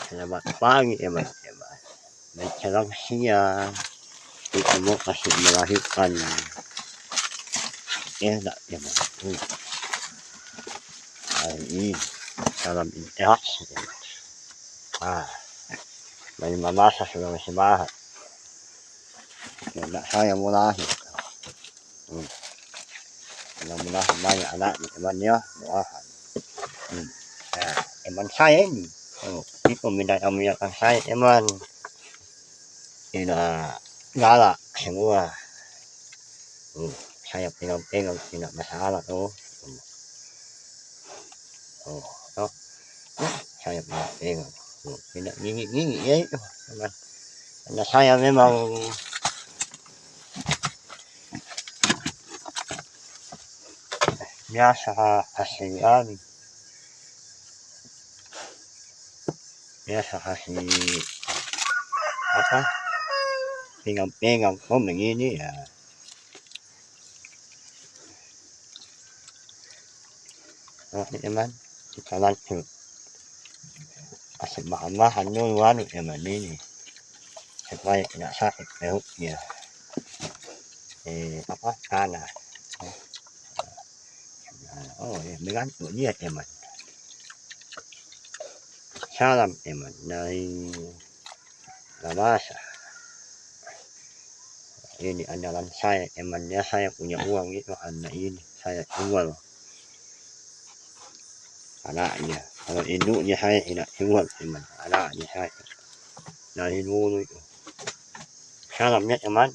selamat pagi Eman. Menjelang siang kita mau kasih melahirkan enak Eman. Hari ini salam interaksi Eman. Dari masa sudah masih bahas. Anak saya mau lahir. Mudah-mudahan banyak anaknya Eman ya. Doakan. Eman saya ini. Ini pemindahan akan saya Eman. Ina galak semua. Saya pegang-pegang tidak masalah tuh. Saya pegang. Tidak gigi-gigi ya itu. Karena saya memang biasa kasih biasa kasih apa pegang-pegang begini ya. Eman kita lanjut kasih bahan-bahan dulu Eman ini supaya tidak sakit perutnya apa tanah bergantung dia Eman. Salam Eman dari Lamasa. Ini andalan saya Eman ya, saya punya uang itu anak ini saya jual anaknya. Kalau induknya saya tidak jual Eman, anaknya saya dari dulu itu. Salamnya Eman.